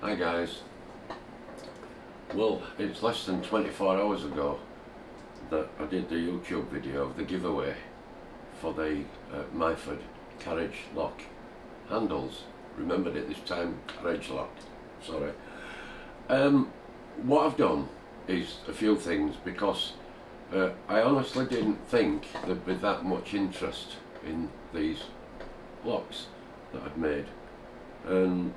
Hi guys. Well, it's less than 24 hours ago that I did the YouTube video of the giveaway for the Myford Carriage lock handles. Remembered it this time, Carriage lock, sorry. What I've done is a few things because I honestly didn't think there'd be that much interest in these locks that I'd made, and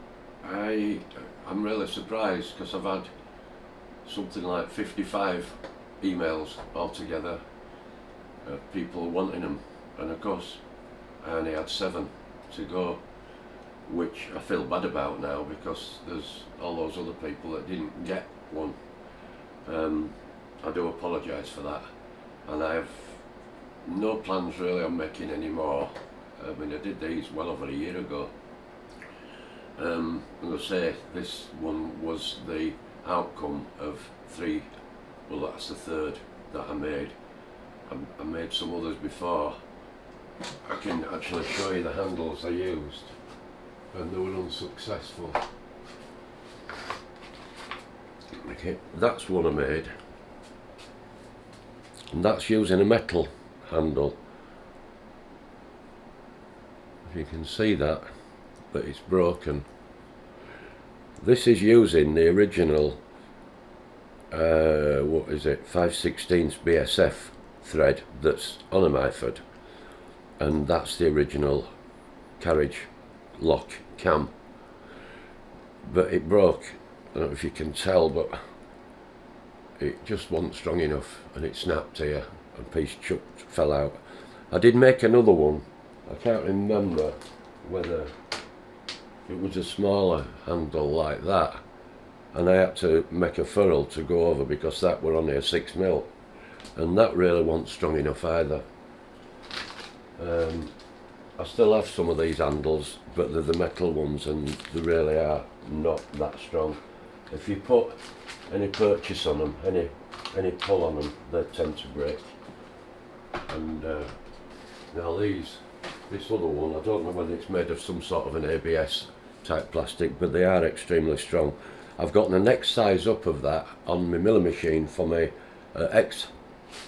I'm really surprised because I've had something like 55 emails altogether of people wanting them, and of course I only had 7 to go, which I feel bad about now because there's all those other people that didn't get one. I do apologise for that, and I have no plans really on making any more. I mean, I did these well over a year ago. I'm going to say this one was the outcome of 3, well that's the 3rd that I made. I made some others before. I can actually show you the handles I used, and they were unsuccessful. Okay, that's one I made, and that's using a metal handle. If you can see that, but it's broken. This is using the original what is it, 5/16 BSF thread that's on a Myford, and that's the original Carriage lock cam, but it broke. I don't know if you can tell, but it just wasn't strong enough and it snapped here, and a piece fell out. I did make another one. I can't remember whether it was a smaller handle like that, and I had to make a furrow to go over because that were only a 6mm, and that really wasn't strong enough either. I still have some of these handles, but they're the metal ones and they really are not that strong. If you put any purchase on them, any pull on them, they tend to break. And now this other one, I don't know whether it's made of some sort of an ABS type plastic, but they are extremely strong. I've got the next size up of that on my milling machine for my X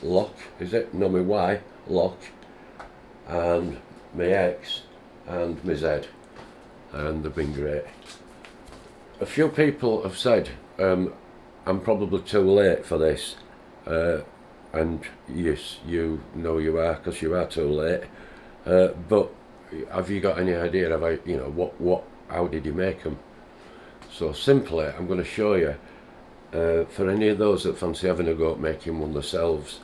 lock, is it? No, my Y lock, and my X and my Z, and they've been great. A few people have said I'm probably too late for this, and yes, you know you are, because you are too late. But have you got any idea of how did you make them? So simply, I'm going to show you for any of those that fancy having a go at making one themselves.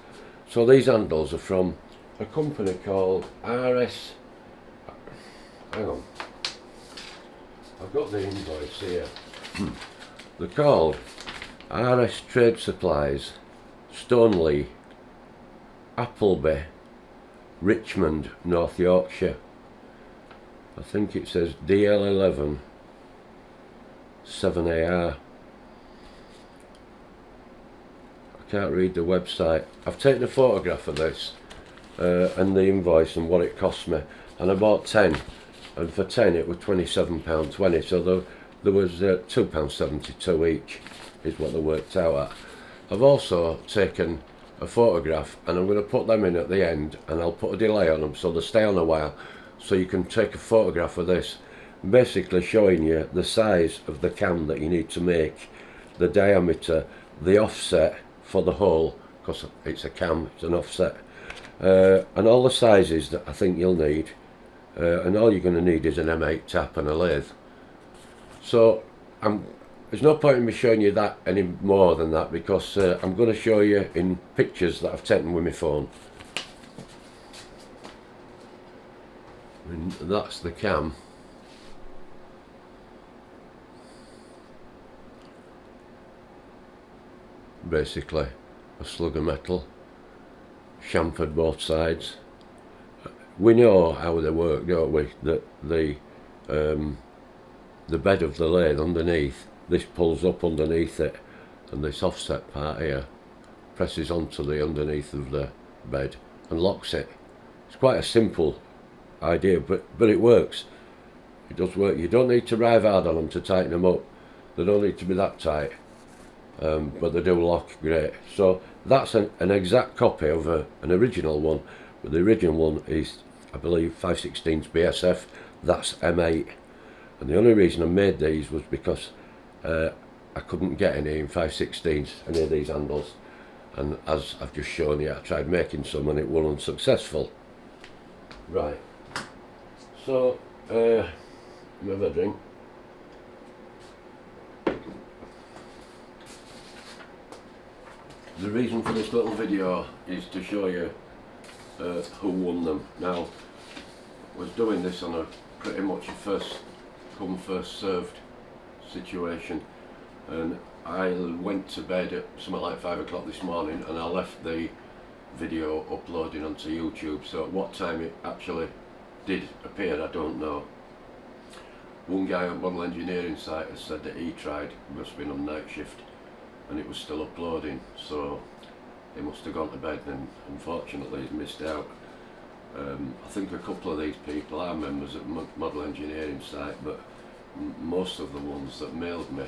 So these handles are from a company called RS. Hang on, I've got the invoice here. They're called RS Trade Supplies, Stoneleigh, Appleby, Richmond, North Yorkshire. I think it says DL11 7AR. I can't read the website. I've taken a photograph of this and the invoice and what it cost me, and I bought 10, and for 10 it was £27.20, so there was £2.72 each is what they worked out at. I've also taken a photograph, and I'm going to put them in at the end, and I'll put a delay on them so they stay on a while, so you can take a photograph of this, basically showing you the size of the cam that you need to make, the diameter, the offset for the hole, because it's a cam, it's an offset, and all the sizes that I think you'll need, and all you're going to need is an M8 tap and a lathe. So there's no point in me showing you that any more than that, because I'm going to show you in pictures that I've taken with my phone. And that's the cam. Basically a slug of metal, chamfered both sides. We know how they work, don't we? That the bed of the lathe underneath, this pulls up underneath it, and this offset part here presses onto the underneath of the bed and locks it. It's quite a simple idea, but it works. It does work. You don't need to drive hard on them to tighten them up. They don't need to be that tight, but they do lock great. So that's an exact copy of an original one, but the original one is, I believe, 5/16 BSF. That's M8, and the only reason I made these was because I couldn't get any in 5/16, any of these handles, and as I've just shown you, I tried making some and it was unsuccessful. Right, so have a drink. The reason for this little video is to show you who won them. Now, I was doing this on a pretty much a first come first served situation, and I went to bed at something like 5 o'clock this morning, and I left the video uploading onto YouTube. So at what time it actually did appear, I don't know. One guy on model engineering site has said that he tried, must have been on night shift, and it was still uploading, so he must have gone to bed, and unfortunately he's missed out. I think a couple of these people are members at model engineering site, but most of the ones that mailed me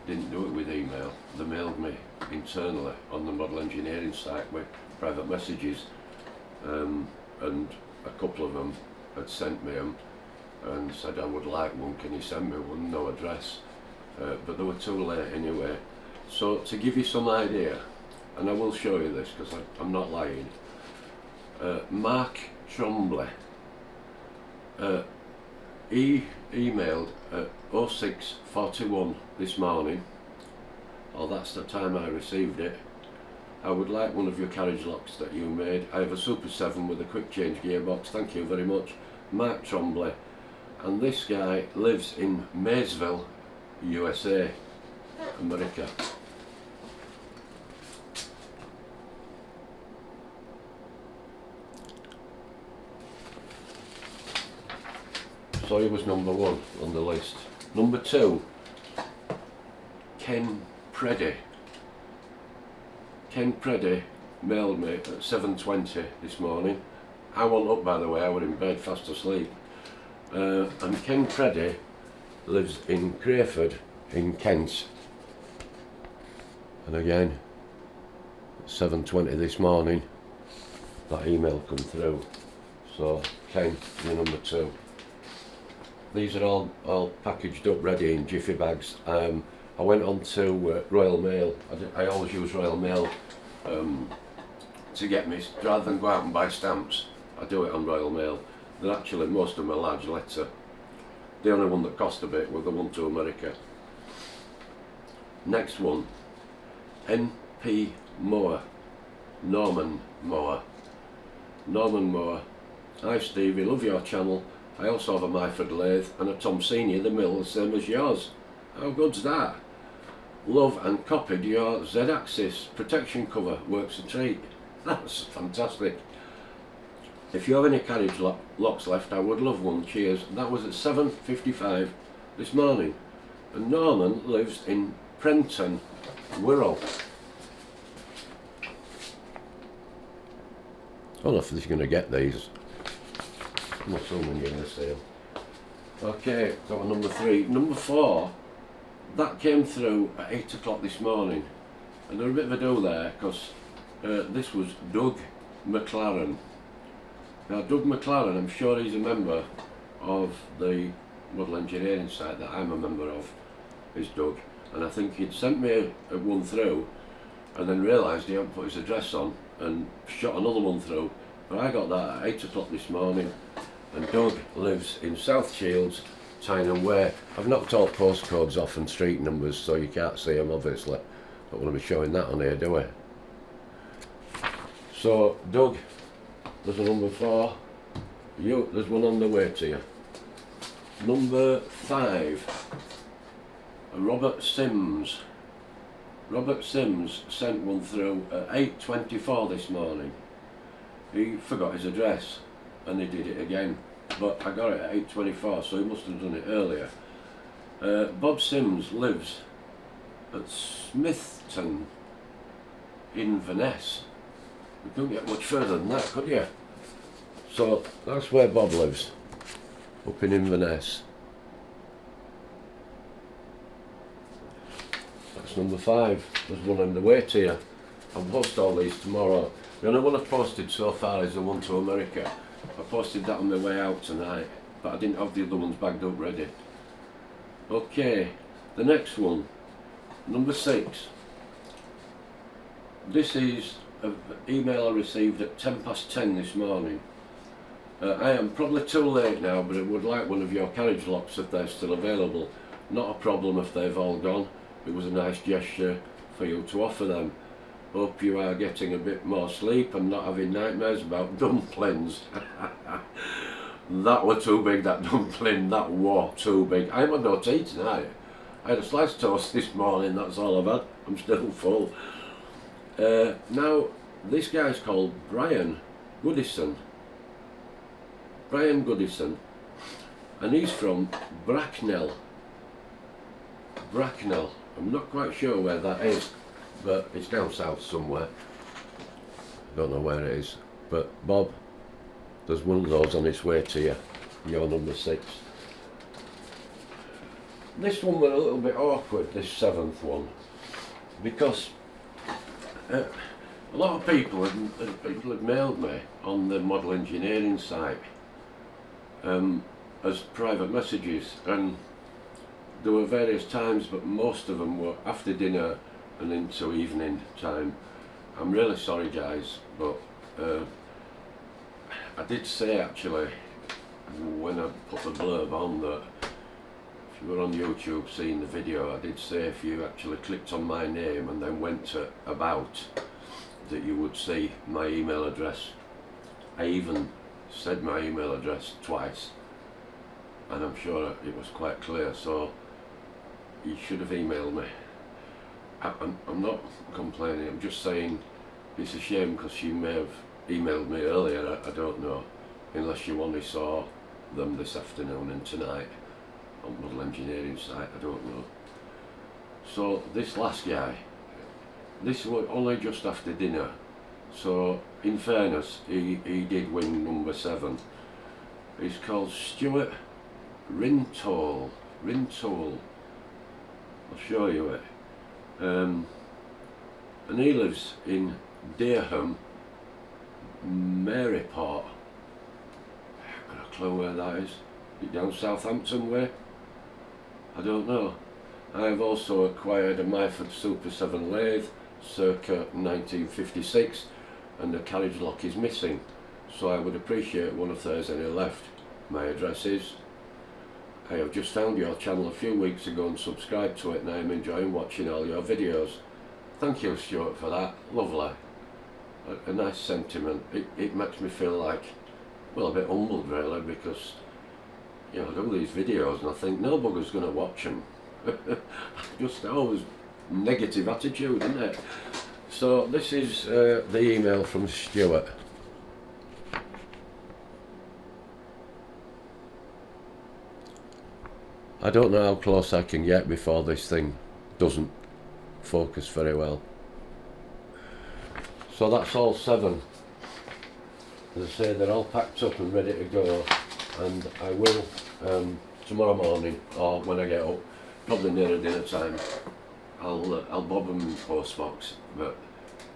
didn't do it with email. They mailed me internally on the model engineering site with private messages, and a couple of them had sent me them and said, I would like one, can you send me one? No address, but they were too late anyway. So to give you some idea, and I will show you this because I'm not lying, Mark Trombley, he emailed at 06:41 this morning, oh that's the time I received it. I would like one of your carriage locks that you made. I have a Super 7 with a quick change gearbox, thank you very much. Mark Trombley, and this guy lives in Maysville, USA, America. So he was number 1 on the list. Number 2, Ken Preddy. Ken Preddy mailed me at 7:20 this morning. I wasn't up, by the way, I was in bed fast asleep. And Ken Preddy lives in Crayford in Kent. And again, at 7:20 this morning, that email come through. So Ken, you're number 2. These are all packaged up, ready in jiffy bags. I went on to Royal Mail. I always use Royal Mail to get me, rather than go out and buy stamps, I do it on Royal Mail. They're actually, most of them are large letter. The only one that cost a bit was the one to America. Next one, N.P. Moore, Norman Moore. Norman Moore, hi Stevie, love your channel. I also have a Myford lathe and a Tom Senior, the mill, the same as yours. How good's that? Love and copied your Z-axis protection cover, works a treat. That's fantastic. If you have any carriage locks left, I would love one, cheers. That was at 7:55 this morning. And Norman lives in Prenton, Wirral. I don't know if he's going to get these. I'm assuming you're going to see them. Okay, got a number 3. Number 4, that came through at 8 o'clock this morning. And there was a bit of a do there, because this was Doug McLaren. Now Doug McLaren, I'm sure he's a member of the model engineering site that I'm a member of, is Doug. And I think he'd sent me a one through, and then realised he hadn't put his address on, and shot another one through. But I got that at 8 o'clock this morning. And Doug lives in South Shields, Tyne Way. I've knocked all postcodes off and street numbers, so you can't see them obviously. Don't want to be showing that on here, do we? So Doug, there's a number 4. There's one on the way to you. Number 5, Robert Sims. Robert Sims sent one through at 8:24 this morning. He forgot his address, and he did it again, but I got it at 8:24, so he must have done it earlier. Bob Sims lives at Smithton, Inverness. You couldn't get much further than that, could you? So that's where Bob lives, up in Inverness. box number 5. There's one on the way to you. I'll post all these tomorrow. The only one I've posted so far is the one to America. I posted that on my way out tonight, but I didn't have the other ones bagged up ready. Okay, the next one, number 6. This is an email I received at 10:10 this morning. I am probably too late now, but I would like one of your carriage locks if they're still available. Not a problem if they've all gone. It was a nice gesture for you to offer them. Hope you are getting a bit more sleep and not having nightmares about dumplings. That were too big, that dumpling, that was too big. I haven't had no tea tonight. I had a sliced toast this morning, that's all I've had. I'm still full. Now, this guy's called Brian Goodison. Brian Goodison. And he's from Bracknell. Bracknell. I'm not quite sure where that is, but it's down south somewhere. Don't know where it is. But Bob, there's one of those on its way to you. You're number 6. This one was a little bit awkward, this 7th one, because a lot of people have mailed me on the model engineering site as private messages, and there were various times, but most of them were after dinner and into evening time. I'm really sorry guys, but I did say actually when I put the blurb on that if you were on YouTube seeing the video, I did say if you actually clicked on my name and then went to about, that you would see my email address. I even said my email address twice, and I'm sure it was quite clear, so you should have emailed me. I'm not complaining, I'm just saying it's a shame because she may have emailed me earlier, I don't know, unless you only saw them this afternoon and tonight on model engineering site, I don't know. So this last guy, this was only just after dinner, so in fairness he did win number 7. He's called Stuart Rintoul. I'll show you it. And he lives in Dereham, Maryport. I've got a clue where that is. Is it down Southampton way? I don't know. I have also acquired a Myford Super 7 lathe circa 1956, and the carriage lock is missing, so I would appreciate one if there's any left. My address is, I have just found your channel a few weeks ago and subscribed to it, and I am enjoying watching all your videos. Thank you Stuart for that, lovely. A nice sentiment. It makes me feel like, well, a bit humbled really, because you know, I do these videos and I think no bugger's going to watch them. Just always negative attitude, isn't it? So this is the email from Stuart. I don't know how close I can get before this thing doesn't focus very well. So that's all 7. As I say, they're all packed up and ready to go, and I will tomorrow morning, or when I get up, probably nearer dinner time, I'll bob them in post box. But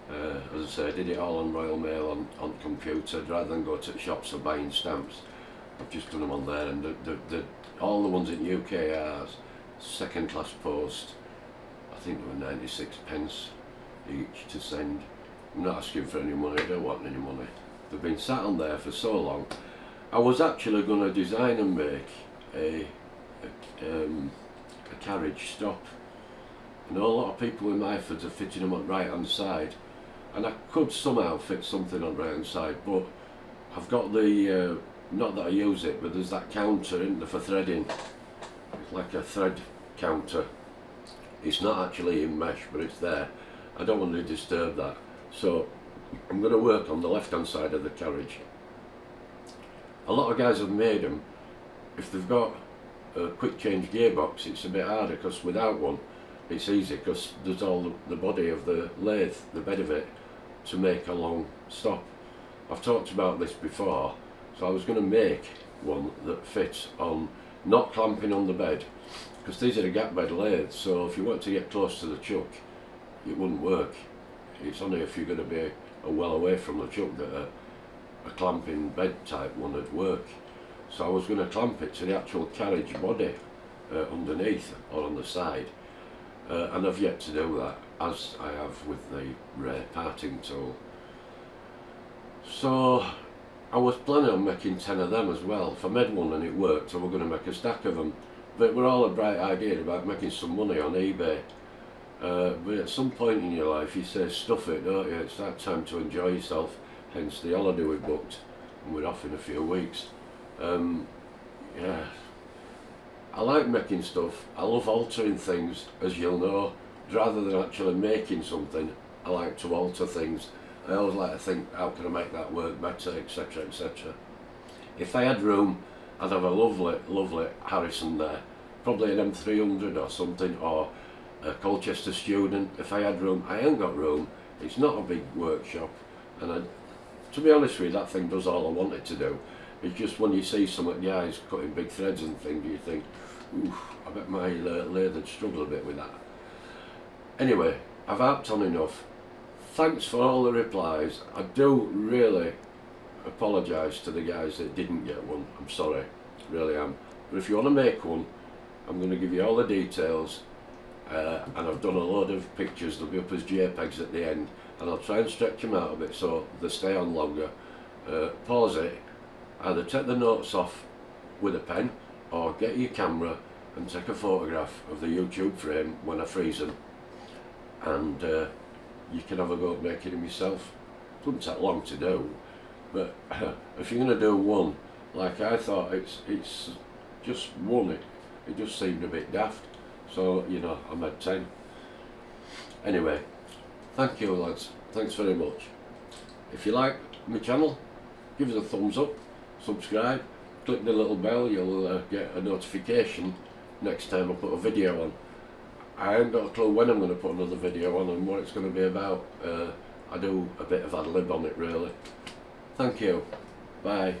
as I say, I did it all on Royal Mail on computer rather than go to the shops or buying stamps. I've just done them on there, and all the ones in UK are second class post. I think they were 96 pence each to send. I'm not asking for any money, I don't want any money. They've been sat on there for so long. I was actually going to design and make a carriage stop. I know a lot of people in Myford are fitting them on the right hand side, and I could somehow fit something on the right hand side, but I've got the, not that I use it, but there's that counter in there for threading. It's like a thread counter. It's not actually in mesh, but it's there. I don't want to disturb that. So I'm going to work on the left hand side of the carriage. A lot of guys have made them. If they've got a quick change gearbox, it's a bit harder, because without one it's easy, because there's all the body of the lathe, the bed of it, to make a long stop. I've talked about this before, so I was going to make one that fits on not clamping on the bed, because these are the gap bed lathes, so if you want to get close to the chuck, it wouldn't work. It's only if you're going to be well away from the chuck that a clamping bed type one would work. So I was going to clamp it to the actual carriage body underneath or on the side, and I've yet to do that, as I have with the Ray parting tool. So I was planning on making 10 of them as well. If I made one and it worked, I was going to make a stack of them. But we're all a bright idea about making some money on eBay. But at some point in your life you say stuff it, don't you? It's that time to enjoy yourself, hence the holiday we booked, and we're off in a few weeks. Yeah, I like making stuff. I love altering things, as you'll know. Rather than actually making something, I like to alter things. I always like to think, how can I make that work better, etc, etc. If I had room, I'd have a lovely Harrison there, probably an M300 or something, or a Colchester Student. If I had room, I ain't got room. It's not a big workshop, and to be honest with you, that thing does all I want it to do. It's just when you see some of the guys cutting big threads and things, you think, oof, I bet my lathe would struggle a bit with that. Anyway, I've harped on enough. Thanks for all the replies. I do really apologise to the guys that didn't get one. I'm sorry, really am. But if you want to make one, I'm going to give you all the details, and I've done a load of pictures. They'll be up as JPEGs at the end, and I'll try and stretch them out a bit so they stay on longer. Pause it, either take the notes off with a pen, or get your camera and take a photograph of the YouTube frame when I freeze them, and you can have a go at making them yourself. It doesn't take long to do, but if you're going to do one, like I thought, it's just one, it just seemed a bit daft, so you know, I made 10. Anyway, thank you lads, thanks very much. If you like my channel, give us a thumbs up, subscribe, click the little bell, you'll get a notification next time I put a video on. I ain't got a clue when I'm going to put another video on and what it's going to be about. I do a bit of ad lib on it really. Thank you. Bye.